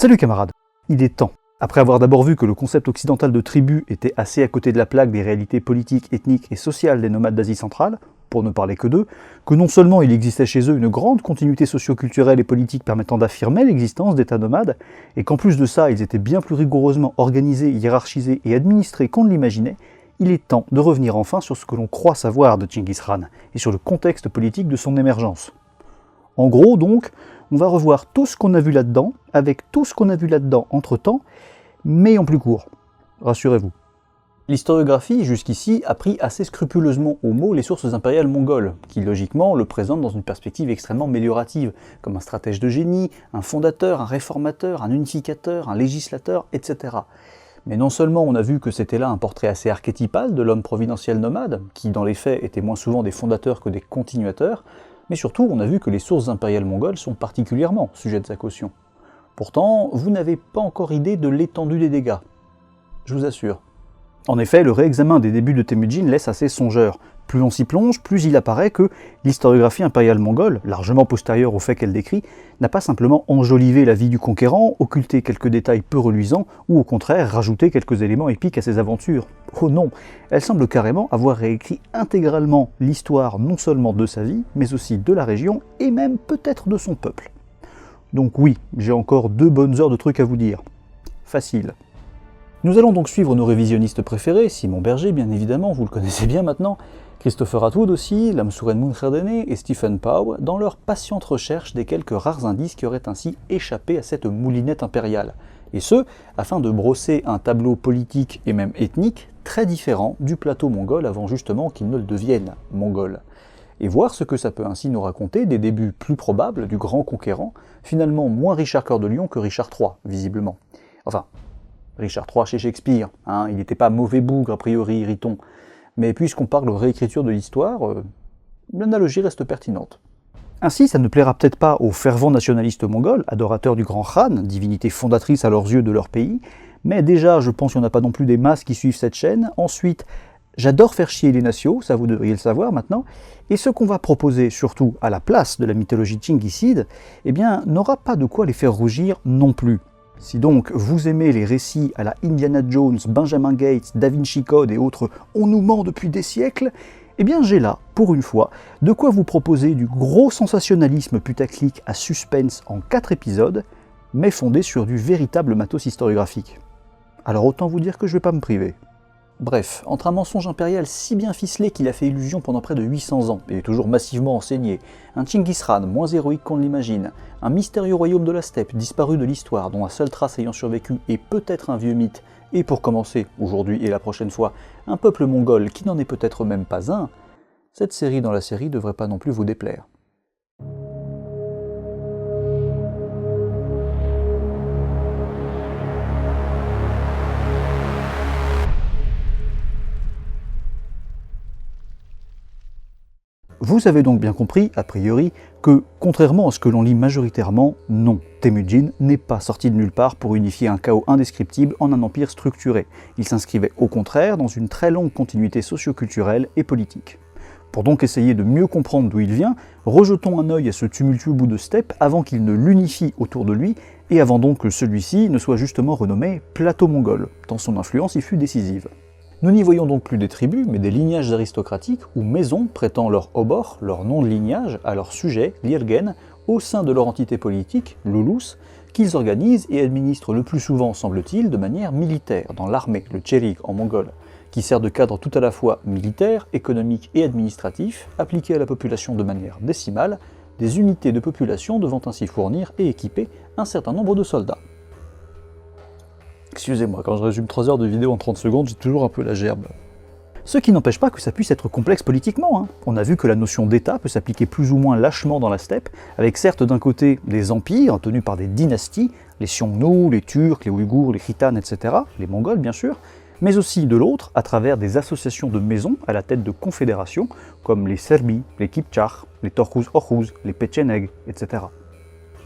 Salut camarades, il est temps. Après avoir d'abord vu que le concept occidental de tribu était assez à côté de la plaque des réalités politiques, ethniques et sociales des nomades d'Asie centrale, pour ne parler que d'eux, que non seulement il existait chez eux une grande continuité socio-culturelle et politique permettant d'affirmer l'existence d'états nomades, et qu'en plus de ça ils étaient bien plus rigoureusement organisés, hiérarchisés et administrés qu'on ne l'imaginait, il est temps de revenir enfin sur ce que l'on croit savoir de Chinggis Khan, et sur le contexte politique de son émergence. En gros donc, on va revoir tout ce qu'on a vu là-dedans, avec tout ce qu'on a vu là-dedans entre-temps, mais en plus court. Rassurez-vous. L'historiographie, jusqu'ici, a pris assez scrupuleusement au mot les sources impériales mongoles, qui logiquement le présentent dans une perspective extrêmement améliorative, comme un stratège de génie, un fondateur, un réformateur, un unificateur, un législateur, etc. Mais non seulement on a vu que c'était là un portrait assez archétypal de l'homme providentiel nomade, qui dans les faits était moins souvent des fondateurs que des continuateurs, mais surtout on a vu que les sources impériales mongoles sont particulièrement sujettes à caution. Pourtant, vous n'avez pas encore idée de l'étendue des dégâts. Je vous assure. En effet, le réexamen des débuts de Temujin laisse assez songeur. Plus on s'y plonge, plus il apparaît que l'historiographie impériale mongole, largement postérieure aux faits qu'elle décrit, n'a pas simplement enjolivé la vie du conquérant, occulté quelques détails peu reluisants, ou au contraire rajouté quelques éléments épiques à ses aventures. Oh non, elle semble carrément avoir réécrit intégralement l'histoire non seulement de sa vie, mais aussi de la région, et même peut-être de son peuple. Donc oui, j'ai encore 2 bonnes heures de trucs à vous dire. Facile. Nous allons donc suivre nos révisionnistes préférés, Simon Berger bien évidemment, vous le connaissez bien maintenant, Christopher Atwood aussi, Lamsuren Munkherdene et Stephen Pow, dans leur patiente recherche des quelques rares indices qui auraient ainsi échappé à cette moulinette impériale. Et ce, afin de brosser un tableau politique et même ethnique très différent du plateau mongol avant justement qu'il ne le devienne mongol. Et voir ce que ça peut ainsi nous raconter des débuts plus probables du grand conquérant, finalement moins Richard Cœur de Lion que Richard III, visiblement. Enfin, Richard III chez Shakespeare, hein, il n'était pas mauvais bougre a priori, rit-on. Mais puisqu'on parle de réécriture de l'histoire, l'analogie reste pertinente. Ainsi, ça ne plaira peut-être pas aux fervents nationalistes mongols, adorateurs du grand Khan, divinité fondatrice à leurs yeux de leur pays, mais déjà, je pense qu'il n'y en a pas non plus des masses qui suivent cette chaîne. Ensuite, j'adore faire chier les nations, ça vous devriez le savoir maintenant, et ce qu'on va proposer surtout à la place de la mythologie tchinguisside, eh bien, n'aura pas de quoi les faire rougir non plus. Si donc vous aimez les récits à la Indiana Jones, Benjamin Gates, Da Vinci Code et autres « on nous ment depuis des siècles », eh bien j'ai là, pour une fois, de quoi vous proposer du gros sensationnalisme putaclic à suspense en 4 épisodes, mais fondé sur du véritable matos historiographique. Alors autant vous dire que je vais pas me priver. Bref, entre un mensonge impérial si bien ficelé qu'il a fait illusion pendant près de 800 ans, et est toujours massivement enseigné, un Chinggis Khan moins héroïque qu'on ne l'imagine, un mystérieux royaume de la steppe disparu de l'histoire dont la seule trace ayant survécu est peut-être un vieux mythe, et pour commencer, aujourd'hui et la prochaine fois, un peuple mongol qui n'en est peut-être même pas un, cette série dans la série devrait pas non plus vous déplaire. Vous avez donc bien compris, a priori, que, contrairement à ce que l'on lit majoritairement, non, Temujin n'est pas sorti de nulle part pour unifier un chaos indescriptible en un empire structuré. Il s'inscrivait au contraire dans une très longue continuité socio-culturelle et politique. Pour donc essayer de mieux comprendre d'où il vient, rejetons un œil à ce tumultueux bout de steppe avant qu'il ne l'unifie autour de lui, et avant donc que celui-ci ne soit justement renommé plateau mongol, tant son influence y fut décisive. Nous n'y voyons donc plus des tribus, mais des lignages aristocratiques ou maisons prêtant leur obor, leur nom de lignage, à leur sujet, l'Irgen, au sein de leur entité politique, l'Ulus, qu'ils organisent et administrent le plus souvent, semble-t-il, de manière militaire, dans l'armée, le Cherik en mongol, qui sert de cadre tout à la fois militaire, économique et administratif, appliqué à la population de manière décimale, des unités de population devant ainsi fournir et équiper un certain nombre de soldats. Excusez-moi, quand je résume 3 heures de vidéo en 30 secondes, j'ai toujours un peu la gerbe. Ce qui n'empêche pas que ça puisse être complexe politiquement, hein. On a vu que la notion d'État peut s'appliquer plus ou moins lâchement dans la steppe, avec certes d'un côté des empires tenus par des dynasties, les Xiongnu, les Turcs, les Ouïghours, les Khitans, etc., les Mongols bien sûr, mais aussi de l'autre à travers des associations de maisons à la tête de confédérations, comme les Serbis, les Kipchaks, les Torkhuz-Orkhuz, les Pecheneg, etc.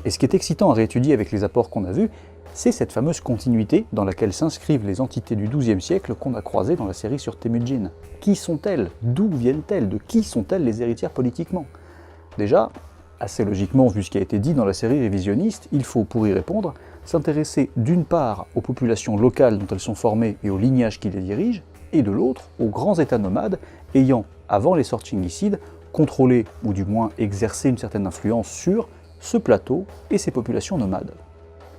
Et ce qui est excitant à réétudier avec les apports qu'on a vus, c'est cette fameuse continuité dans laquelle s'inscrivent les entités du XIIe siècle qu'on a croisées dans la série sur Temujin. Qui sont-elles? D'où viennent-elles? De qui sont-elles les héritières politiquement? Déjà, assez logiquement vu ce qui a été dit dans la série révisionniste, il faut, pour y répondre, s'intéresser d'une part aux populations locales dont elles sont formées et aux lignages qui les dirigent, et de l'autre aux grands États nomades ayant, avant les Sortchingicides, contrôlé ou du moins exercé une certaine influence sur ce plateau et ses populations nomades.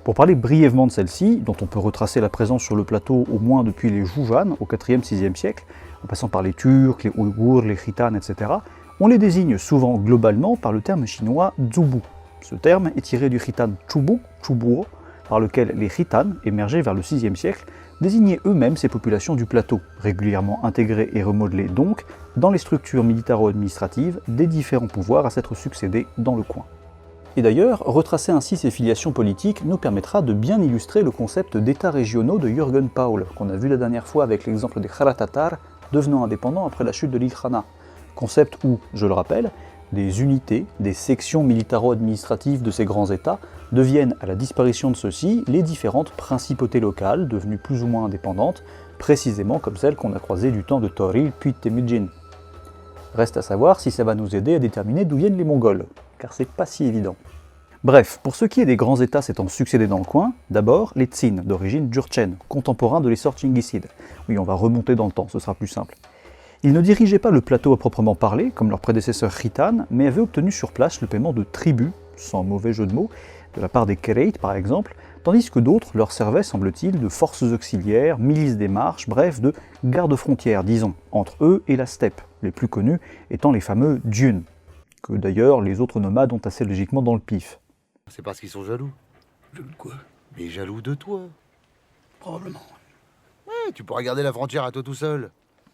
Pour parler brièvement de celles-ci, dont on peut retracer la présence sur le plateau au moins depuis les Jouvan au 4e-6e siècle, en passant par les Turcs, les Ouïghours, les Khitans, etc., on les désigne souvent globalement par le terme chinois Zhubu. Ce terme est tiré du Khitan Chubu, Chubuo, par lequel les Khitans, émergés vers le 6e siècle, désignaient eux-mêmes ces populations du plateau, régulièrement intégrées et remodelées donc dans les structures militaro-administratives des différents pouvoirs à s'être succédés dans le coin. Et d'ailleurs, retracer ainsi ces filiations politiques nous permettra de bien illustrer le concept d'États régionaux de Jürgen Paul, qu'on a vu la dernière fois avec l'exemple des Kharat-Tatars devenant indépendants après la chute de l'Ilkhanat. Concept où, je le rappelle, des unités, des sections militaro-administratives de ces grands États deviennent, à la disparition de ceux-ci, les différentes principautés locales, devenues plus ou moins indépendantes, précisément comme celles qu'on a croisées du temps de Tauril puis de Temujin. Reste à savoir si ça va nous aider à déterminer d'où viennent les Mongols, car c'est pas si évident. Bref, pour ce qui est des grands États s'étant succédés dans le coin, d'abord les Tsin, d'origine djurchen, contemporains de les Sortchingicides. Oui, on va remonter dans le temps, ce sera plus simple. Ils ne dirigeaient pas le plateau à proprement parler, comme leurs prédécesseurs Khitan, mais avaient obtenu sur place le paiement de tribus, sans mauvais jeu de mots, de la part des Kereit par exemple, tandis que d'autres leur servaient, semble-t-il, de forces auxiliaires, milices des marches, bref, de gardes-frontières, disons, entre eux et la steppe, les plus connus étant les fameux Djun, que d'ailleurs les autres nomades ont assez logiquement dans le pif. C'est parce qu'ils sont jaloux. Jaloux de quoi? Mais jaloux de toi. Probablement. Ouais, tu pourras garder la frontière à toi tout seul.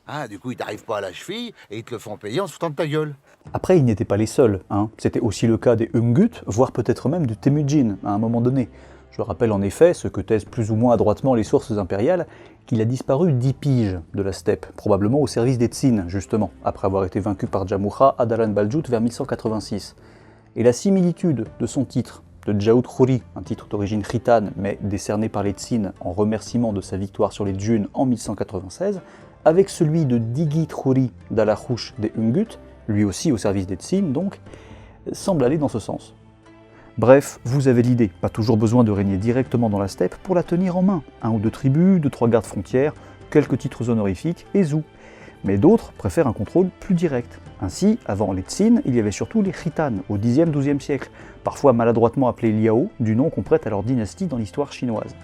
Ah, du coup, ils t'arrivent pas à la cheville et ils te le font payer en se foutant de ta gueule. Après, ils n'étaient pas les seuls, hein. C'était aussi le cas des Umgut, voire peut-être même du Temujin, à un moment donné. Je rappelle en effet, ce que taisent plus ou moins adroitement les sources impériales, qu'il a disparu 10 piges de la steppe, probablement au service des Tsin, justement, après avoir été vaincu par Jamukha à Dalan Baljout vers 1186. Et la similitude de son titre, de Djaout Khoury, un titre d'origine khitane, mais décerné par les Tsin en remerciement de sa victoire sur les Djun en 1196, avec celui de Digit Khoury d'Alakhush des Umgut, lui aussi au service des Tsin donc, semble aller dans ce sens. Bref, vous avez l'idée, pas toujours besoin de régner directement dans la steppe pour la tenir en main. 1 ou 2 tribus, 2-3 gardes frontières, quelques titres honorifiques, et zou. Mais d'autres préfèrent un contrôle plus direct. Ainsi, avant les Tsin, il y avait surtout les Khitan, au 10e-12e siècle, parfois maladroitement appelés Liao, du nom qu'on prête à leur dynastie dans l'histoire chinoise.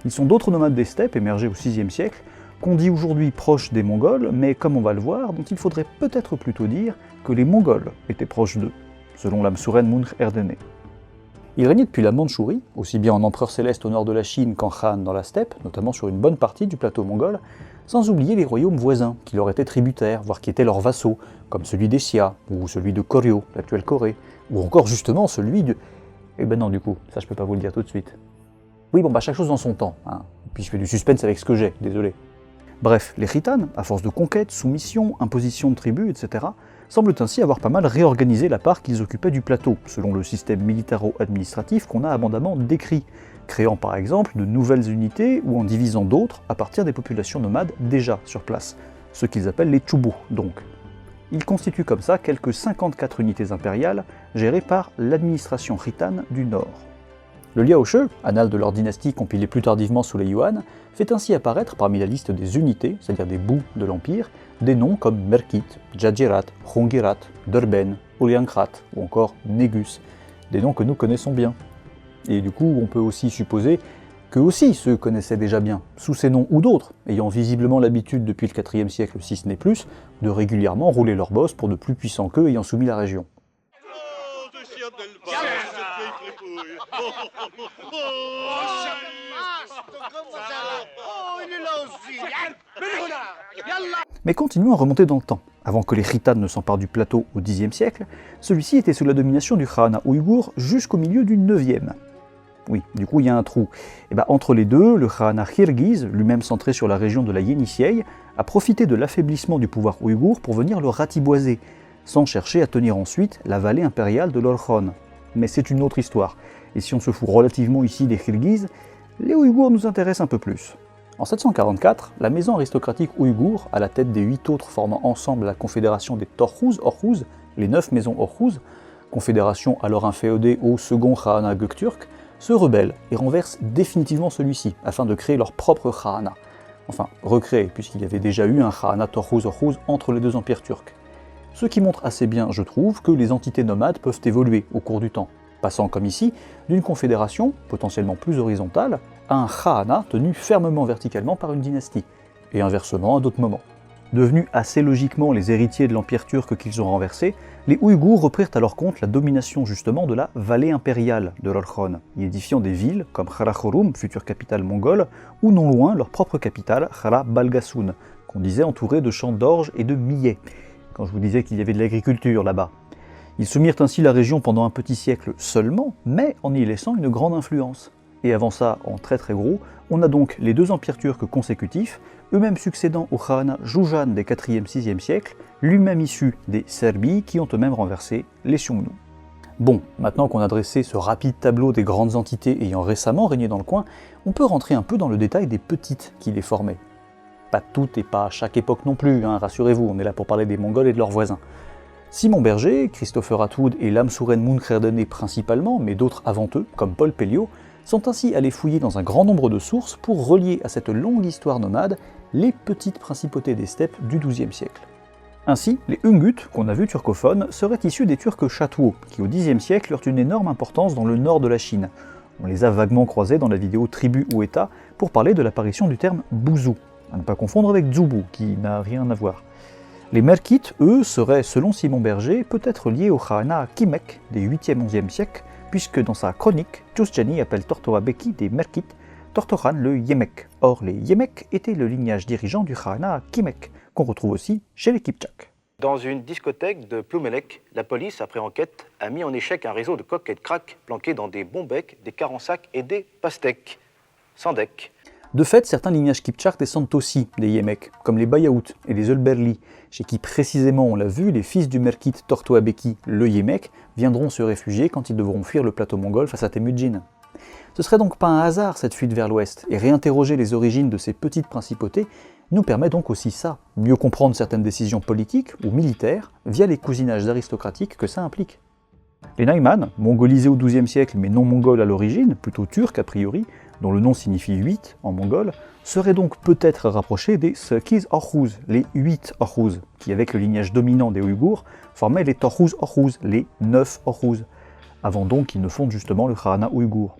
Ils sont d'autres nomades des steppes émergés au 6e siècle, qu'on dit aujourd'hui proches des Mongols, mais comme on va le voir, dont il faudrait peut-être plutôt dire que les Mongols étaient proches d'eux, selon l'Amsuren Munch Erdene. Il régnait depuis la Mandchourie, aussi bien en empereur céleste au nord de la Chine qu'en Khan dans la steppe, notamment sur une bonne partie du plateau mongol, sans oublier les royaumes voisins, qui leur étaient tributaires, voire qui étaient leurs vassaux, comme celui des Xia, ou celui de Koryo, l'actuelle Corée, ou encore justement celui de... Eh ben non du coup, ça je peux pas vous le dire tout de suite. Oui bon bah chaque chose dans son temps, hein. Puis je fais du suspense avec ce que j'ai, désolé. Bref, les Khitan, à force de conquête, soumission, imposition de tribus, etc., semblent ainsi avoir pas mal réorganisé la part qu'ils occupaient du plateau, selon le système militaro-administratif qu'on a abondamment décrit, créant par exemple de nouvelles unités ou en divisant d'autres à partir des populations nomades déjà sur place, ce qu'ils appellent les Chubu donc. Ils constituent comme ça quelques 54 unités impériales gérées par l'administration Khitan du Nord. Le Liaoshe, annale de leur dynastie compilée plus tardivement sous les Yuan, fait ainsi apparaître parmi la liste des unités, c'est-à-dire des bouts de l'Empire, des noms comme Merkit, Djajirat, Hongirat, Durben, Ulyankrat ou encore Negus, des noms que nous connaissons bien. Et du coup, on peut aussi supposer qu'eux aussi se connaissaient déjà bien, sous ces noms ou d'autres, ayant visiblement l'habitude depuis le 4e siècle, si ce n'est plus, de régulièrement rouler leur boss pour de plus puissants qu'eux ayant soumis la région. Mais continuons à remonter dans le temps. Avant que les Khitan ne s'emparent du plateau au Xe siècle, celui-ci était sous la domination du Khanat ouïghour jusqu'au milieu du 9e. Oui, du coup il y a un trou. Et entre les deux, le Khanat kirghiz, lui-même centré sur la région de la Yenisseï, a profité de l'affaiblissement du pouvoir ouïghour pour venir le ratiboiser, sans chercher à tenir ensuite la vallée impériale de l'Orkhon. Mais c'est une autre histoire, et si on se fout relativement ici des Kirghizes, les Ouïghours nous intéressent un peu plus. En 744, la maison aristocratique ouïghour, à la tête des 8 autres formant ensemble la confédération des Orkhuz, les 9 maisons Orkhuz, confédération alors inféodée au second Khanat Göktürk, se rebellent et renversent définitivement celui-ci, afin de créer leur propre Khana. Enfin, recréer, puisqu'il y avait déjà eu un Khana Torhuz-Orhuz entre les deux empires turcs. Ce qui montre assez bien, je trouve, que les entités nomades peuvent évoluer au cours du temps, passant comme ici, d'une confédération, potentiellement plus horizontale, à un Khana tenu fermement verticalement par une dynastie, et inversement à d'autres moments. Devenus assez logiquement les héritiers de l'empire turc qu'ils ont renversé, les Ouïghours reprirent à leur compte la domination justement de la vallée impériale de l'Orkhon, y édifiant des villes comme Karakorum, future capitale mongole, ou non loin leur propre capitale, Kara Balgasun, qu'on disait entourée de champs d'orge et de millet, quand je vous disais qu'il y avait de l'agriculture là-bas. Ils soumirent ainsi la région pendant un petit siècle seulement, mais en y laissant une grande influence. Et avant ça, en très très gros, on a donc les deux empires turcs consécutifs, eux-mêmes succédant au Khana Jujan des 4e-6e siècles, lui-même issu des Serbies qui ont eux-mêmes renversé les Xiongnu. Bon, maintenant qu'on a dressé ce rapide tableau des grandes entités ayant récemment régné dans le coin, on peut rentrer un peu dans le détail des petites qui les formaient. Pas toutes et pas à chaque époque non plus, hein, rassurez-vous, on est là pour parler des Mongols et de leurs voisins. Simon Berger, Christopher Atwood et Lamsuren Munkherdene principalement, mais d'autres avant eux, comme Paul Pelliot, sont ainsi allés fouiller dans un grand nombre de sources pour relier à cette longue histoire nomade les petites principautés des steppes du XIIe siècle. Ainsi, les Ungut, qu'on a vus turcophones, seraient issus des Turcs chatois, qui au Xe siècle eurent une énorme importance dans le nord de la Chine. On les a vaguement croisés dans la vidéo Tribu ou État pour parler de l'apparition du terme bouzou, à ne pas confondre avec Zoubu, qui n'a rien à voir. Les Merkites, eux, seraient, selon Simon Berger, peut-être liés au Khana Kimek des 8e-11e siècles, puisque dans sa chronique, Tjustjani appelle Tortoa Beki des Merkites, Tortoran le Yemek. Or, les Yemek étaient le lignage dirigeant du Khana Kimek, qu'on retrouve aussi chez les Kipchaks. Dans une discothèque de Plumelec, la police, après enquête, a mis en échec un réseau de coques et de crack planqués dans des bons becs, des carensacs et des pastèques. Sans deck. De fait, certains lignages Kipchaks descendent aussi des Yemek, comme les Bayaout et les Ulberli, chez qui précisément, on l'a vu, les fils du Merkite Tortoa Beki, le Yemek, viendront se réfugier quand ils devront fuir le plateau mongol face à Temujin. Ce serait donc pas un hasard cette fuite vers l'ouest, et réinterroger les origines de ces petites principautés nous permet donc aussi ça, mieux comprendre certaines décisions politiques ou militaires via les cousinages aristocratiques que ça implique. Les Naiman, mongolisés au XIIe siècle mais non mongols à l'origine, plutôt turcs a priori, dont le nom signifie 8 en mongol, seraient donc peut-être rapprochés des Sekiz Orhuz, les 8 Orhuz, qui avec le lignage dominant des Ouïghours formaient les Torhuz Orhuz, les 9 Orhuz, avant donc qu'ils ne fondent justement le Khana ouïghour.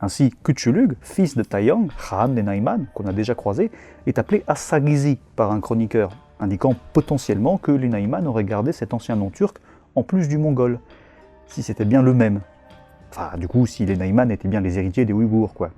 Ainsi, Kutchulug, fils de Taiyang, Khan des Naiman, qu'on a déjà croisé, est appelé Assagizi par un chroniqueur, indiquant potentiellement que les Naiman auraient gardé cet ancien nom turc en plus du mongol, si c'était bien le même. Enfin, du coup, si les Naiman étaient bien les héritiers des Ouïghours, quoi.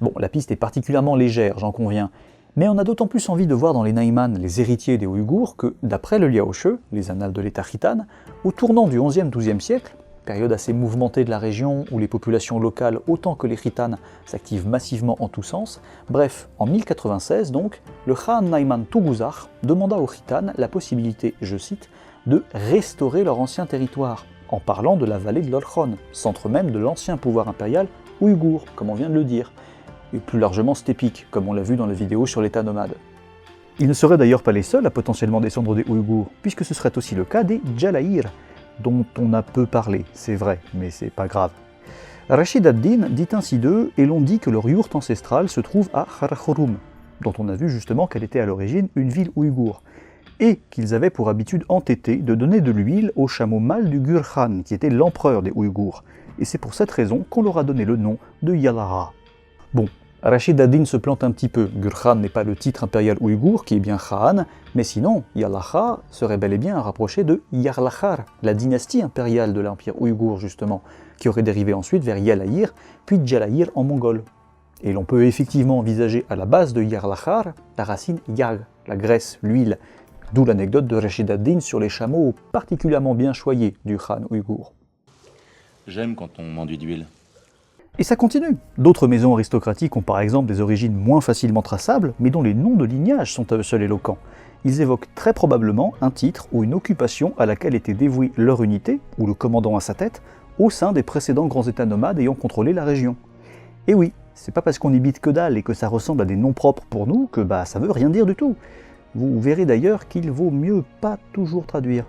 Bon, la piste est particulièrement légère, j'en conviens, mais on a d'autant plus envie de voir dans les Naiman les héritiers des Ouïghours que, d'après le Liaoshe, les annales de l'État khitan, au tournant du XIe-XIIe siècle, période assez mouvementée de la région où les populations locales autant que les khitanes s'activent massivement en tous sens, bref, en 1096 donc, le Khan Naiman Tuguzar demanda aux khitanes la possibilité, je cite, de restaurer leur ancien territoire, en parlant de la vallée de l'Orkhon, centre même de l'ancien pouvoir impérial ouïghour, comme on vient de le dire, et plus largement steppique, comme on l'a vu dans la vidéo sur l'état nomade. Ils ne seraient d'ailleurs pas les seuls à potentiellement descendre des Ouïghours, puisque ce serait aussi le cas des Djalaïr, dont on a peu parlé, c'est vrai, mais c'est pas grave. Rachid ad-Din dit ainsi d'eux, et l'on dit que leur yourte ancestrale se trouve à Karakorum, dont on a vu justement qu'elle était à l'origine une ville ouïghour, et qu'ils avaient pour habitude entêtée de donner de l'huile au chameau mâle du Gurkhan, qui était l'empereur des Ouïghours, et c'est pour cette raison qu'on leur a donné le nom de Yalara. Bon, Rachid ad-Din se plante un petit peu, Gurkhan n'est pas le titre impérial ouïghour, qui est bien Khan, mais sinon, Yalaha serait bel et bien à rapprocher de Yarlachar, la dynastie impériale de l'empire ouïghour justement, qui aurait dérivé ensuite vers Yalaïr, puis Djalaïr en mongol. Et l'on peut effectivement envisager à la base de Yarlachar la racine Yag, la graisse, l'huile, d'où l'anecdote de Rachid ad-Din sur les chameaux particulièrement bien choyés du Khan ouïghour. J'aime quand on m'enduit d'huile. Et ça continue. D'autres maisons aristocratiques ont par exemple des origines moins facilement traçables, mais dont les noms de lignage sont à eux seuls éloquents. Ils évoquent très probablement un titre ou une occupation à laquelle était dévouée leur unité, ou le commandant à sa tête, au sein des précédents grands états nomades ayant contrôlé la région. Et oui, c'est pas parce qu'on y bite que dalle et que ça ressemble à des noms propres pour nous que ça veut rien dire du tout. Vous verrez d'ailleurs qu'il vaut mieux pas toujours traduire.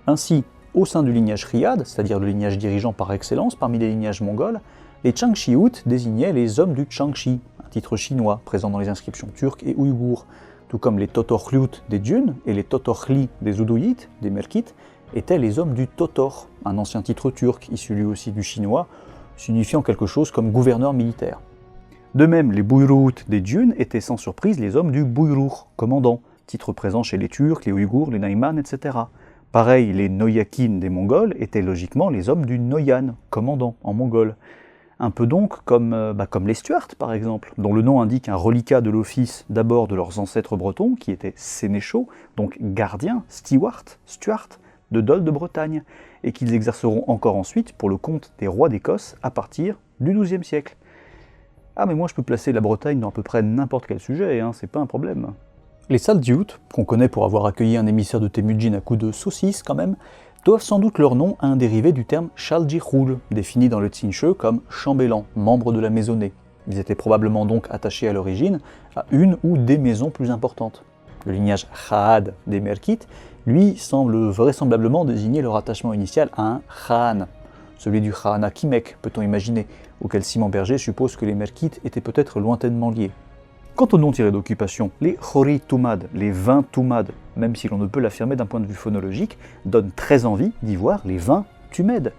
Ainsi, au sein du lignage Riyad, c'est-à-dire le lignage dirigeant par excellence parmi les lignages mongols, Les Changxiut désignaient les hommes du Changxi, un titre chinois présent dans les inscriptions turques et ouïghours, tout comme les Totorliut des Dunes et les Totorli des Uduyites, des Merkites, étaient les hommes du Totor, un ancien titre turc issu lui aussi du chinois, signifiant quelque chose comme gouverneur militaire. De même, les Buyruut des Dunes étaient sans surprise les hommes du Buyruh, commandant, titre présent chez les Turcs, les Ouïghours, les Naïman, etc. Pareil, les Noyakin des Mongols étaient logiquement les hommes du Noyan, commandant en mongol. Un peu donc comme les Stuarts par exemple, dont le nom indique un reliquat de l'office d'abord de leurs ancêtres bretons, qui étaient sénéchaux, donc gardiens, Stuart, de Dol de Bretagne, et qu'ils exerceront encore ensuite pour le compte des rois d'Écosse à partir du XIIe siècle. Ah mais moi je peux placer la Bretagne dans à peu près n'importe quel sujet, hein, c'est pas un problème. Les Saldiut, qu'on connaît pour avoir accueilli un émissaire de Temujin à coups de saucisse quand même, doivent sans doute leur nom à un dérivé du terme Chaljikhul, défini dans le Tsinshe comme chambellan, membre de la maisonnée. Ils étaient probablement donc attachés à l'origine à une ou des maisons plus importantes. Le lignage Khaad des Merkites, lui, semble vraisemblablement désigner leur attachement initial à un Khan, celui du Khana Kimek, peut-on imaginer, auquel Simon Berger suppose que les Merkites étaient peut-être lointainement liés. Quant au nom tiré d'occupation, les Khori Tumad, les 20 Tumad, même si l'on ne peut l'affirmer d'un point de vue phonologique, donnent très envie d'y voir les 20 Tumèdes.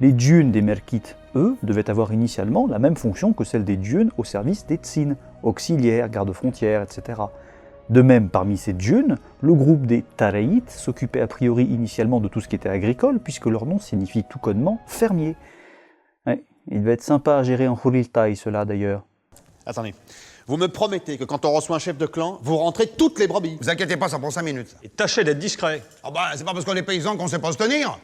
Les Dunes des Merkites, eux, devaient avoir initialement la même fonction que celle des Dunes au service des Tsin, auxiliaires, gardes-frontières, etc. De même, parmi ces Dunes, le groupe des Tareïtes s'occupait a priori initialement de tout ce qui était agricole, puisque leur nom signifie tout connement fermier. Ouais, il devait être sympa à gérer en Huriltai, cela d'ailleurs. Attendez, vous me promettez que quand on reçoit un chef de clan, vous rentrez toutes les brebis. Vous inquiétez pas, ça prend 5 minutes. Et tâchez d'être discret. Ah bah, c'est pas parce qu'on est paysan qu'on sait pas se tenir.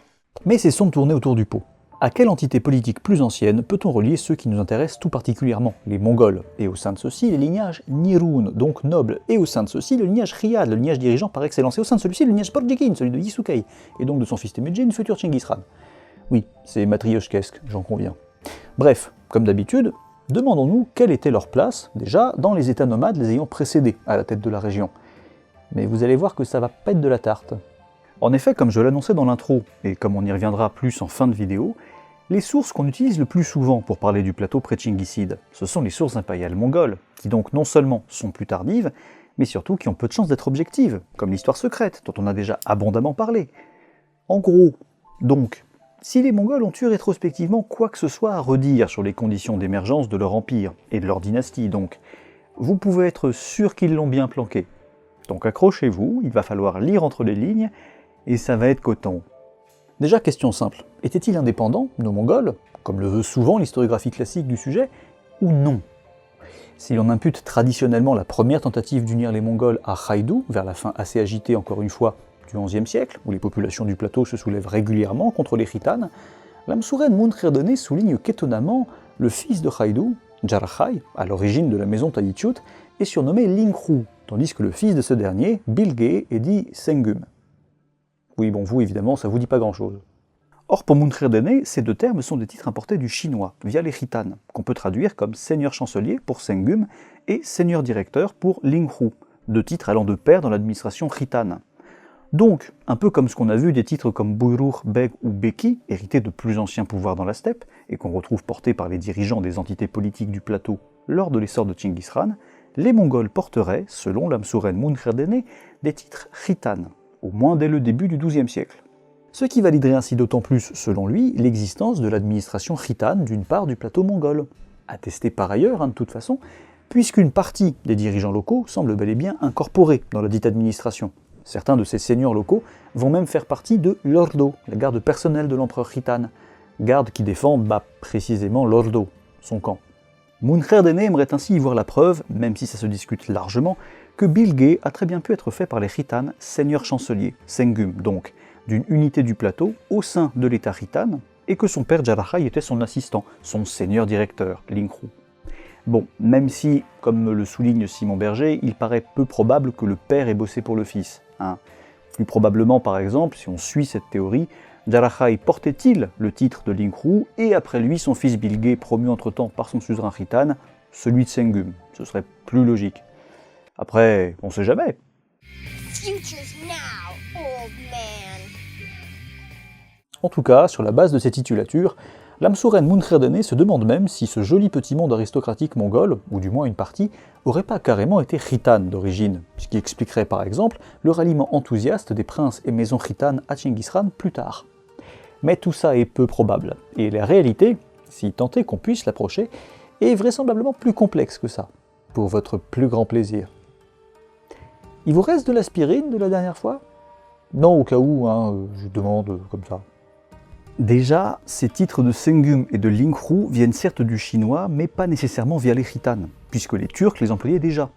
Mais cessons de tourner autour du pot. À quelle entité politique plus ancienne peut-on relier ceux qui nous intéressent tout particulièrement, les Mongols, et au sein de ceux-ci les lignages Nirun, donc nobles, et au sein de ceux-ci le lignage Riyad, le lignage dirigeant par excellence, et au sein de celui-ci le lignage Porjekin, celui de Yisukei, et donc de son fils Temujin, futur Chengiz Khan. Oui, c'est matrioshkesque, j'en conviens. Bref, comme d'habitude, demandons-nous quelle était leur place, déjà, dans les états nomades les ayant précédés à la tête de la région. Mais vous allez voir que ça va pas être de la tarte. En effet, comme je l'annonçais dans l'intro, et comme on y reviendra plus en fin de vidéo, les sources qu'on utilise le plus souvent pour parler du plateau pré-Tchingiside, ce sont les sources impériales mongoles, qui donc non seulement sont plus tardives, mais surtout qui ont peu de chances d'être objectives, comme l'histoire secrète, dont on a déjà abondamment parlé. En gros, donc, si les Mongols ont eu rétrospectivement quoi que ce soit à redire sur les conditions d'émergence de leur empire, et de leur dynastie donc, vous pouvez être sûr qu'ils l'ont bien planqué. Donc accrochez-vous, il va falloir lire entre les lignes, et ça va être coton. Déjà, question simple, étaient-ils indépendants, nos Mongols, comme le veut souvent l'historiographie classique du sujet, ou non? Si l'on impute traditionnellement la première tentative d'unir les Mongols à Khaïdou, vers la fin assez agitée encore une fois du XIe siècle, où les populations du plateau se soulèvent régulièrement contre les Khitanes, l'Amsuren Munkherdene souligne qu'étonnamment, le fils de Khaïdou, Jarachai, à l'origine de la maison Taïtchut, est surnommé Lingkhu, tandis que le fils de ce dernier, Bilge, est dit Sengum. Oui, bon, vous, évidemment, ça vous dit pas grand-chose. Or, pour Munkherdene, ces deux termes sont des titres importés du chinois, via les Khitanes, qu'on peut traduire comme seigneur chancelier pour Sengum et seigneur directeur pour Lingkhu, deux titres allant de pair dans l'administration khitane. Donc, un peu comme ce qu'on a vu des titres comme Buyruh, Beg ou Beki, hérités de plus anciens pouvoirs dans la steppe, et qu'on retrouve portés par les dirigeants des entités politiques du plateau lors de l'essor de Chinggis Khan, les Mongols porteraient, selon l'Amsuren Munkherdene, des titres khitanes, au moins dès le début du XIIe siècle. Ce qui validerait ainsi d'autant plus, selon lui, l'existence de l'administration khitane d'une part du plateau mongol, attesté par ailleurs, de toute façon, puisqu'une partie des dirigeants locaux semble bel et bien incorporée dans la dite administration. Certains de ces seigneurs locaux vont même faire partie de l'Ordo, la garde personnelle de l'empereur khitane, garde qui défend précisément l'Ordo, son camp. Munkherdene aimerait ainsi y voir la preuve, même si ça se discute largement, que Bilge a très bien pu être fait par les Khitanes seigneur chancelier, Sengum donc, d'une unité du plateau au sein de l'état khitane, et que son père Jarachai était son assistant, son seigneur directeur, Lingkhu. Bon, même si, comme le souligne Simon Berger, il paraît peu probable que le père ait bossé pour le fils. Plus probablement, par exemple, si on suit cette théorie, Jarachai portait-il le titre de Lingkhu, et après lui son fils Bilge, promu entre-temps par son suzerain khitane, celui de Sengum. Ce serait plus logique. Après, on sait jamais. Future's now, old man. En tout cas, sur la base de ces titulatures, L'Amsuren Munkherdene se demande même si ce joli petit monde aristocratique mongol, ou du moins une partie, aurait pas carrément été khitan d'origine, ce qui expliquerait par exemple le ralliement enthousiaste des princes et maisons khitanes à Chinggis Khan plus tard. Mais tout ça est peu probable, et la réalité, si tant est qu'on puisse l'approcher, est vraisemblablement plus complexe que ça, pour votre plus grand plaisir. Il vous reste de l'aspirine de la dernière fois? Non, au cas où, je demande comme ça. Déjà, ces titres de Sengum et de Linghu viennent certes du chinois, mais pas nécessairement via les khitanes, puisque les Turcs les employaient déjà.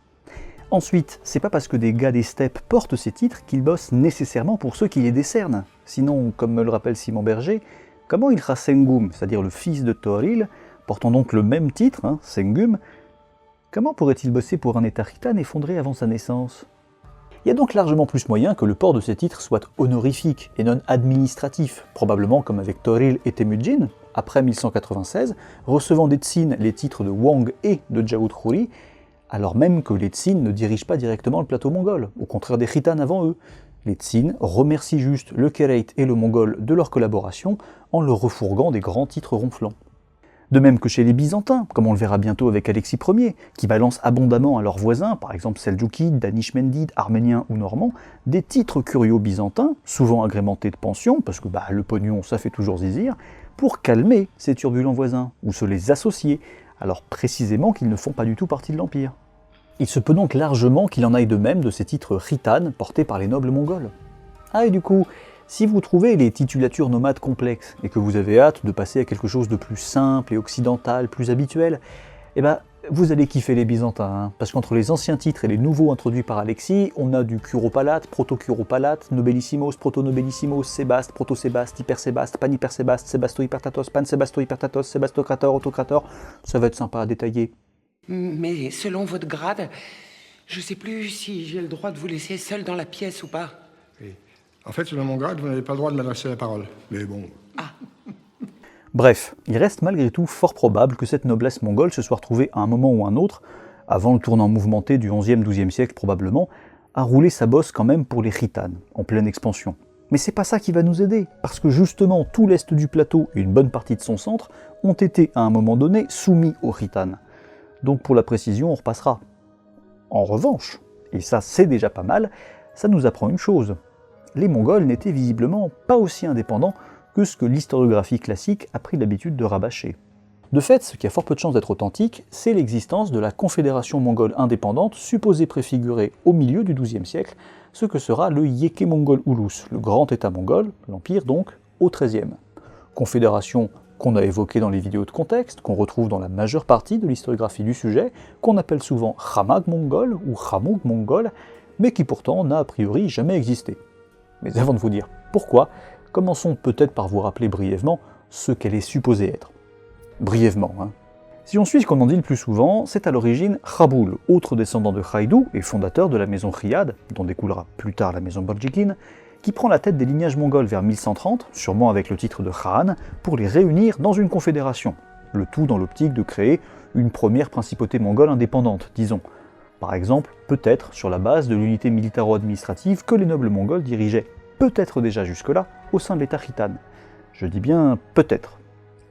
Ensuite, c'est pas parce que des gars des steppes portent ces titres qu'ils bossent nécessairement pour ceux qui les décernent. Sinon, comme me le rappelle Simon Berger, comment Ilkha Sengum, c'est-à-dire le fils de Thoril, portant donc le même titre, Sengum, comment pourrait-il bosser pour un état khitane effondré avant sa naissance? Il y a donc largement plus moyen que le port de ces titres soit honorifique et non administratif, probablement comme avec Thoril et Temujin, après 1196, recevant des Tsin les titres de Wang et de Jaut Khuri, alors même que les Tsin ne dirigent pas directement le plateau mongol, au contraire des khitanes avant eux. Les Tsin remercient juste le Kereit et le Mongol de leur collaboration en leur refourguant des grands titres ronflants. De même que chez les Byzantins, comme on le verra bientôt avec Alexis Ier, qui balance abondamment à leurs voisins, par exemple Seljoukides, Danishmendides, Arméniens ou Normands, des titres curieux byzantins, souvent agrémentés de pensions, parce que le pognon ça fait toujours zizir, pour calmer ces turbulents voisins, ou se les associer, alors précisément qu'ils ne font pas du tout partie de l'Empire. Il se peut donc largement qu'il en aille de même de ces titres khitanes portés par les nobles mongols. Ah et du coup, si vous trouvez les titulatures nomades complexes et que vous avez hâte de passer à quelque chose de plus simple et occidental, plus habituel, vous allez kiffer les Byzantins, parce qu'entre les anciens titres et les nouveaux introduits par Alexis, on a du Curopalate, Proto-Curopalate, Nobelissimos, Proto-Nobelissimos, Sébaste, Proto-Sébaste, Hypersébaste, Pan-Hypersébaste, Sébasto-Hypertatos, Pan-Sébasto-Hypertatos, Sébastocrator, Autocrator, ça va être sympa à détailler. Mais selon votre grade, je sais plus si j'ai le droit de vous laisser seul dans la pièce ou pas. Oui. En fait, selon mon grade, vous n'avez pas le droit de m'adresser la parole. Mais bon... Bref, il reste malgré tout fort probable que cette noblesse mongole se soit retrouvée à un moment ou un autre, avant le tournant mouvementé du XIe-XIIe siècle probablement, à rouler sa bosse quand même pour les khitanes, en pleine expansion. Mais c'est pas ça qui va nous aider, parce que justement tout l'est du plateau et une bonne partie de son centre ont été à un moment donné soumis aux khitanes. Donc pour la précision, on repassera. En revanche, et ça c'est déjà pas mal, ça nous apprend une chose. Les Mongols n'étaient visiblement pas aussi indépendants que ce que l'historiographie classique a pris l'habitude de rabâcher. De fait, ce qui a fort peu de chances d'être authentique, c'est l'existence de la Confédération mongole indépendante supposée préfigurer au milieu du XIIe siècle ce que sera le Yeke Mongol Ulus, le grand état mongol, l'Empire donc, au XIIIe. Confédération qu'on a évoquée dans les vidéos de contexte, qu'on retrouve dans la majeure partie de l'historiographie du sujet, qu'on appelle souvent Khamag mongol ou Khamug mongol, mais qui pourtant n'a a priori jamais existé. Mais avant de vous dire pourquoi, commençons peut-être par vous rappeler brièvement ce qu'elle est supposée être. Brièvement, Si on suit ce qu'on en dit le plus souvent, c'est à l'origine Khaboul, autre descendant de Khaïdou et fondateur de la maison Riyad, dont découlera plus tard la maison Borjigin, qui prend la tête des lignages mongols vers 1130, sûrement avec le titre de Khan, pour les réunir dans une confédération, le tout dans l'optique de créer une première principauté mongole indépendante, disons. Par exemple, peut-être sur la base de l'unité militaro-administrative que les nobles mongols dirigeaient peut-être déjà jusque-là au sein de l'état khitane. Je dis bien peut-être.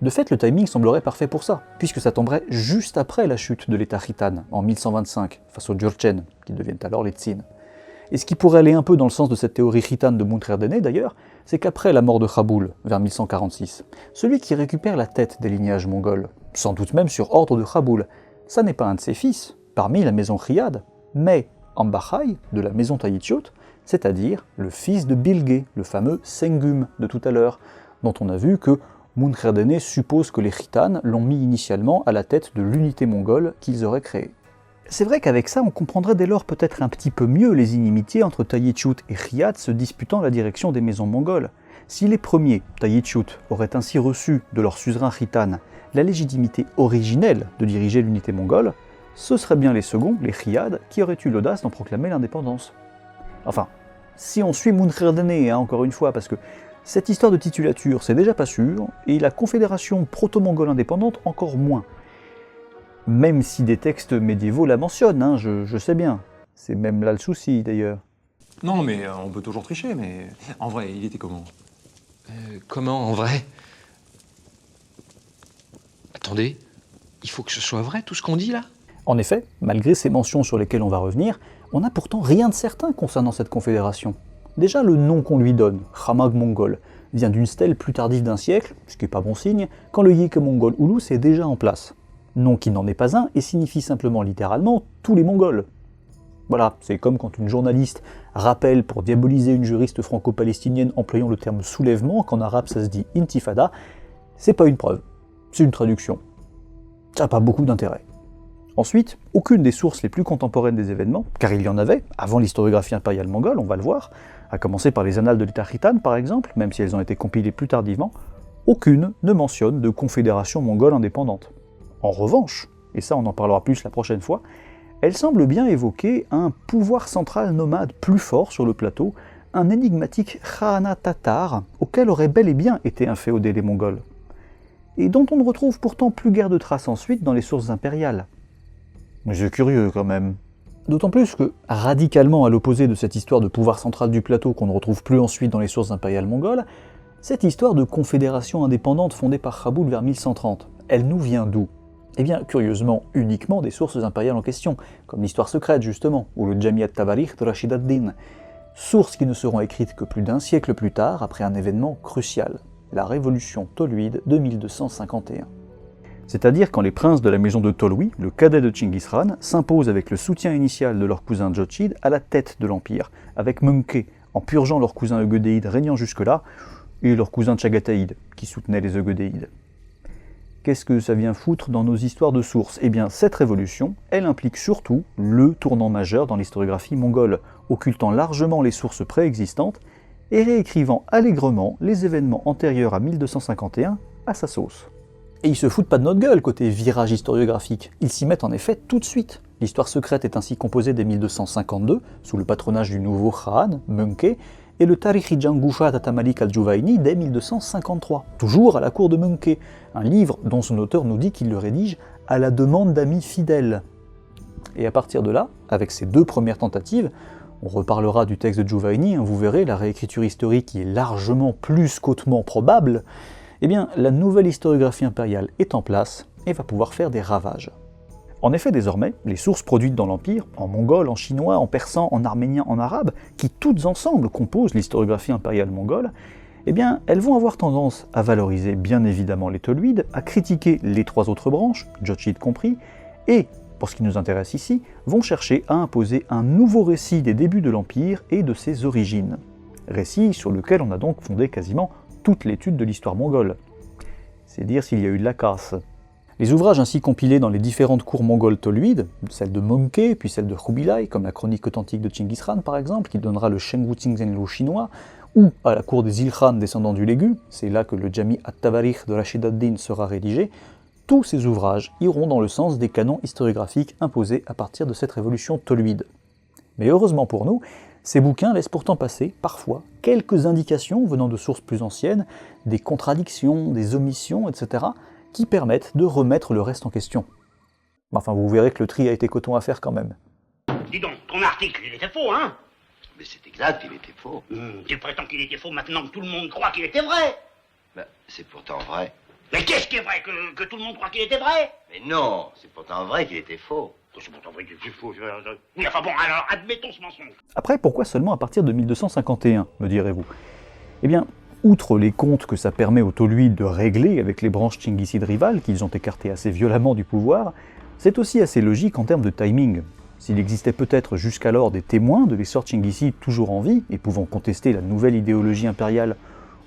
De fait, le timing semblerait parfait pour ça, puisque ça tomberait juste après la chute de l'état khitane, en 1125, face aux Jurchen, qui deviennent alors les Tsin. Et ce qui pourrait aller un peu dans le sens de cette théorie khitane de Munkherdene d'ailleurs, c'est qu'après la mort de Khaboul, vers 1146, celui qui récupère la tête des lignages mongols, sans doute même sur ordre de Khaboul, ça n'est pas un de ses fils, parmi la maison Riyad, mais Ambachai, de la maison Taïtchot, c'est-à-dire le fils de Bilge, le fameux Sengum de tout à l'heure, dont on a vu que Munkherdene suppose que les khitanes l'ont mis initialement à la tête de l'unité mongole qu'ils auraient créée. C'est vrai qu'avec ça, on comprendrait dès lors peut-être un petit peu mieux les inimitiés entre Taïtchut et Riyad se disputant la direction des maisons mongoles. Si les premiers, Taïtchut, auraient ainsi reçu de leur suzerain khitane la légitimité originelle de diriger l'unité mongole, ce seraient bien les seconds, les Riyad, qui auraient eu l'audace d'en proclamer l'indépendance. Enfin, si on suit Munkherdene, encore une fois, parce que cette histoire de titulature, c'est déjà pas sûr, et la confédération proto-mongole indépendante encore moins. Même si des textes médiévaux la mentionnent, je sais bien. C'est même là le souci, d'ailleurs. Non, mais on peut toujours tricher, mais en vrai, il était comment Comment, en vrai? Attendez, il faut que ce soit vrai tout ce qu'on dit là? En effet, malgré ces mentions sur lesquelles on va revenir, on n'a pourtant rien de certain concernant cette confédération. Déjà, le nom qu'on lui donne, Khamag mongol, vient d'une stèle plus tardive d'un siècle, ce qui n'est pas bon signe, quand le Yike mongol Ulus est déjà en place. Nom qui n'en est pas un et signifie simplement littéralement tous les Mongols. Voilà, c'est comme quand une journaliste rappelle pour diaboliser une juriste franco-palestinienne employant le terme soulèvement, qu'en arabe ça se dit intifada, c'est pas une preuve, c'est une traduction. Ça n'a pas beaucoup d'intérêt. Ensuite, aucune des sources les plus contemporaines des événements, car il y en avait, avant l'historiographie impériale mongole, on va le voir, à commencer par les annales de l'État khitan par exemple, même si elles ont été compilées plus tardivement, aucune ne mentionne de confédération mongole indépendante. En revanche, et ça on en parlera plus la prochaine fois, elle semble bien évoquer un pouvoir central nomade plus fort sur le plateau, un énigmatique Khana tatar, auquel aurait bel et bien été inféodés les Mongols, et dont on ne retrouve pourtant plus guère de traces ensuite dans les sources impériales. Mais c'est curieux quand même. D'autant plus que, radicalement à l'opposé de cette histoire de pouvoir central du plateau qu'on ne retrouve plus ensuite dans les sources impériales mongoles, cette histoire de confédération indépendante fondée par Khaboul vers 1130, elle nous vient d'où? Eh bien, curieusement, uniquement des sources impériales en question, comme l'histoire secrète justement, ou le Jami at-Tawarikh de Rashid ad-Din, sources qui ne seront écrites que plus d'un siècle plus tard, après un événement crucial, la révolution toluide de 1251. C'est-à-dire quand les princes de la maison de Tolui, le cadet de Chinggis Khan, s'imposent avec le soutien initial de leur cousin Jochid à la tête de l'empire, avec Mengke, en purgeant leur cousin Eugédéide régnant jusque-là, et leur cousin Tchagataïd, qui soutenait les Eugédéides. Qu'est-ce que ça vient foutre dans nos histoires de sources? Eh bien, cette révolution, elle implique surtout le tournant majeur dans l'historiographie mongole, occultant largement les sources préexistantes et réécrivant allègrement les événements antérieurs à 1251 à sa sauce. Et ils se foutent pas de notre gueule côté virage historiographique, ils s'y mettent en effet tout de suite. L'histoire secrète est ainsi composée dès 1252, sous le patronage du nouveau Khan, Mengke, et le Tarikh Jangusha Tatamalik al-Juwayni dès 1253, toujours à la cour de Mengke, un livre dont son auteur nous dit qu'il le rédige à la demande d'amis fidèles. Et à partir de là, avec ces deux premières tentatives, on reparlera du texte de Juwayni, vous verrez, la réécriture historique qui est largement plus qu'hautement probable, eh bien, la nouvelle historiographie impériale est en place et va pouvoir faire des ravages. En effet, désormais, les sources produites dans l'Empire, en mongol, en chinois, en persan, en arménien, en arabe, qui toutes ensemble composent l'historiographie impériale mongole, eh bien, elles vont avoir tendance à valoriser bien évidemment les Toluides, à critiquer les trois autres branches, Jochid compris, et, pour ce qui nous intéresse ici, vont chercher à imposer un nouveau récit des débuts de l'Empire et de ses origines. Récit sur lequel on a donc fondé quasiment toute l'étude de l'histoire mongole. C'est dire s'il y a eu de la casse. Les ouvrages ainsi compilés dans les différentes cours mongoles toluides, celle de Mengke, puis celle de Khubilai, comme la chronique authentique de Chinggis Khan par exemple, qui donnera le Shengwu Tsingzenlu chinois, ou à la cour des Ilkhan descendants du Légu, c'est là que le Jami at-Tawarikh de Rashid ad-Din sera rédigé, tous ces ouvrages iront dans le sens des canons historiographiques imposés à partir de cette révolution toluide. Mais heureusement pour nous, ces bouquins laissent pourtant passer, parfois, quelques indications venant de sources plus anciennes, des contradictions, des omissions, etc., qui permettent de remettre le reste en question. Enfin, vous verrez que le tri a été coton à faire quand même. Dis donc, ton article, il était faux, hein? Mais c'est exact, il était faux. Tu prétends qu'il était faux maintenant que tout le monde croit qu'il était vrai? Ben, c'est pourtant vrai. Mais qu'est-ce qui est vrai? Que tout le monde croit qu'il était vrai? Mais non, c'est pourtant vrai qu'il était faux. C'est pourtant vrai qu'il était faux. Oui, enfin bon, alors admettons ce mensonge. Après, pourquoi seulement à partir de 1251, me direz-vous? Eh bien, outre les comptes que ça permet aux Toluides de régler avec les branches tchinghisides rivales qu'ils ont écartées assez violemment du pouvoir, c'est aussi assez logique en termes de timing. S'il existait peut-être jusqu'alors des témoins de l'essor tchinghisside toujours en vie et pouvant contester la nouvelle idéologie impériale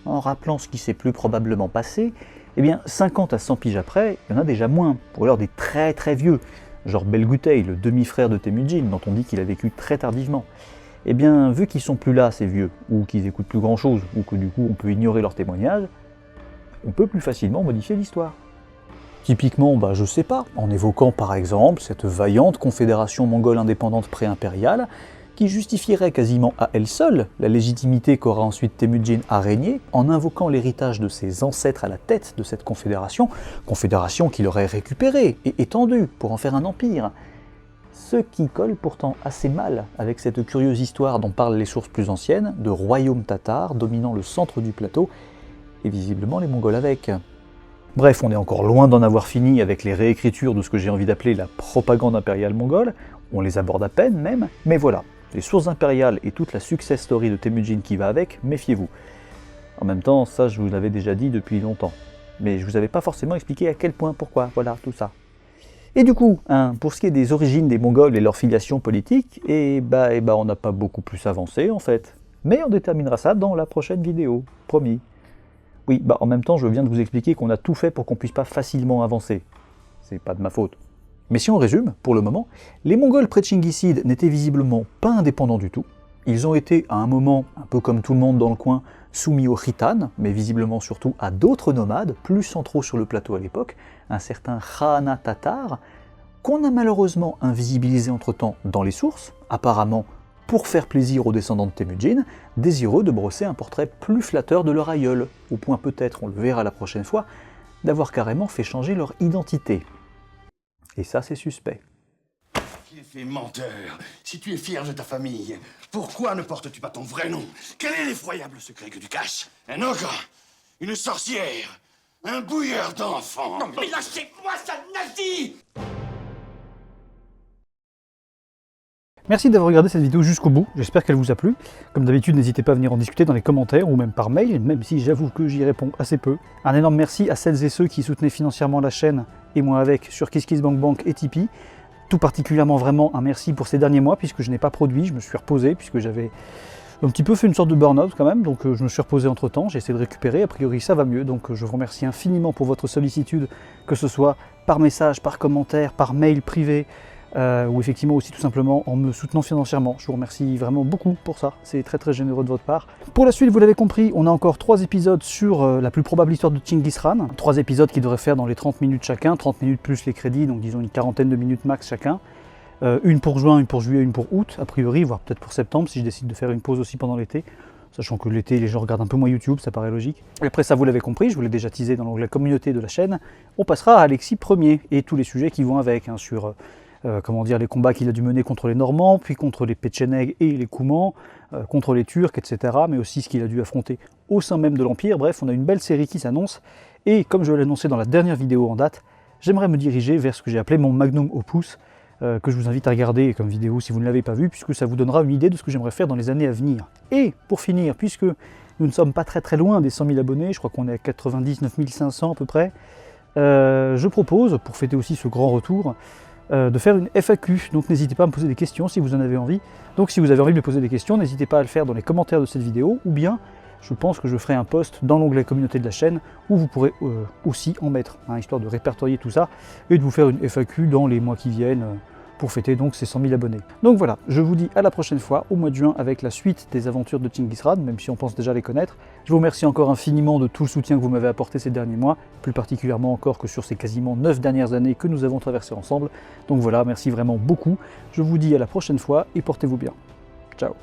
en rappelant ce qui s'est plus probablement passé, eh bien 50 à 100 piges après, il y en a déjà moins, pour l'heure des très très vieux, genre Belgutey, le demi-frère de Temujin, dont on dit qu'il a vécu très tardivement. Eh bien, vu qu'ils sont plus là, ces vieux, ou qu'ils écoutent plus grand-chose, ou que du coup on peut ignorer leurs témoignages, on peut plus facilement modifier l'histoire. Typiquement, je sais pas, en évoquant par exemple cette vaillante confédération mongole indépendante pré-impériale, qui justifierait quasiment à elle seule la légitimité qu'aura ensuite Temujin à régner, en invoquant l'héritage de ses ancêtres à la tête de cette confédération qu'il aurait récupérée et étendue pour en faire un empire. Ce qui colle pourtant assez mal avec cette curieuse histoire dont parlent les sources plus anciennes, de royaumes tatars dominant le centre du plateau, et visiblement les Mongols avec. Bref, on est encore loin d'en avoir fini avec les réécritures de ce que j'ai envie d'appeler la propagande impériale mongole, on les aborde à peine même, mais voilà, les sources impériales et toute la success story de Temujin qui va avec, méfiez-vous. En même temps, ça je vous l'avais déjà dit depuis longtemps, mais je vous avais pas forcément expliqué à quel point, pourquoi, voilà, tout ça. Et du coup, pour ce qui est des origines des Mongols et leur filiation politique, on n'a pas beaucoup plus avancé en fait. Mais on déterminera ça dans la prochaine vidéo, promis. Oui, en même temps, je viens de vous expliquer qu'on a tout fait pour qu'on puisse pas facilement avancer. C'est pas de ma faute. Mais si on résume, pour le moment, les Mongols pré-Tchingissides n'étaient visiblement pas indépendants du tout. Ils ont été, à un moment, un peu comme tout le monde dans le coin, soumis aux Khitans, mais visiblement surtout à d'autres nomades, plus centraux sur le plateau à l'époque, un certain Khana Tatar, qu'on a malheureusement invisibilisé entre-temps dans les sources, apparemment pour faire plaisir aux descendants de Temujin, désireux de brosser un portrait plus flatteur de leur aïeul, au point peut-être, on le verra la prochaine fois, d'avoir carrément fait changer leur identité. Et ça, c'est suspect. Qui est fait menteur? Si tu es fier de ta famille, pourquoi ne portes-tu pas ton vrai nom? Quel est l'effroyable secret que tu caches? Un ogre? Une sorcière? Un bouilleur d'enfants? Non mais lâchez-moi, sale nazi! Merci d'avoir regardé cette vidéo jusqu'au bout, j'espère qu'elle vous a plu. Comme d'habitude, n'hésitez pas à venir en discuter dans les commentaires ou même par mail, même si j'avoue que j'y réponds assez peu. Un énorme merci à celles et ceux qui soutenaient financièrement la chaîne, et moi avec, sur KissKissBankBank et Tipeee. Tout particulièrement vraiment un merci pour ces derniers mois, puisque je n'ai pas produit, je me suis reposé, puisque j'avais un petit peu fait une sorte de burn-out quand même, donc je me suis reposé entre temps, j'ai essayé de récupérer, a priori ça va mieux, donc je vous remercie infiniment pour votre sollicitude, que ce soit par message, par commentaire, par mail privé, ou effectivement aussi tout simplement en me soutenant financièrement. Je vous remercie vraiment beaucoup pour ça, c'est très très généreux de votre part. Pour la suite, vous l'avez compris, on a encore 3 épisodes sur la plus probable histoire de Tchinguis Khan, 3 épisodes qui devraient faire dans les 30 minutes chacun, 30 minutes plus les crédits, donc disons une quarantaine de minutes max chacun. Une pour juin, une pour juillet, une pour août, a priori, voire peut-être pour septembre, si je décide de faire une pause aussi pendant l'été, sachant que l'été, les gens regardent un peu moins YouTube, ça paraît logique. Et après ça, vous l'avez compris, je vous l'ai déjà teasé dans l'onglet communauté de la chaîne, on passera à Alexis Ier et tous les sujets qui vont avec, sur les combats qu'il a dû mener contre les Normands, puis contre les Péchénègues et les Koumans, contre les Turcs, etc., mais aussi ce qu'il a dû affronter au sein même de l'Empire. Bref, on a une belle série qui s'annonce, et comme je l'ai annoncé dans la dernière vidéo en date, j'aimerais me diriger vers ce que j'ai appelé mon magnum opus, que je vous invite à regarder comme vidéo si vous ne l'avez pas vu, puisque ça vous donnera une idée de ce que j'aimerais faire dans les années à venir. Et pour finir, puisque nous ne sommes pas très très loin des 100 000 abonnés, je crois qu'on est à 99 500 à peu près, je propose, pour fêter aussi ce grand retour, de faire une FAQ, donc n'hésitez pas à me poser des questions si vous en avez envie. Donc si vous avez envie de me poser des questions, n'hésitez pas à le faire dans les commentaires de cette vidéo, ou bien je pense que je ferai un post dans l'onglet communauté de la chaîne où vous pourrez aussi en mettre, histoire de répertorier tout ça et de vous faire une FAQ dans les mois qui viennent pour fêter donc ces 100 000 abonnés. Donc voilà, je vous dis à la prochaine fois, au mois de juin, avec la suite des aventures de Tchinguis Khan, même si on pense déjà les connaître. Je vous remercie encore infiniment de tout le soutien que vous m'avez apporté ces derniers mois, plus particulièrement encore que sur ces quasiment 9 dernières années que nous avons traversées ensemble. Donc voilà, merci vraiment beaucoup. Je vous dis à la prochaine fois et portez-vous bien. Ciao.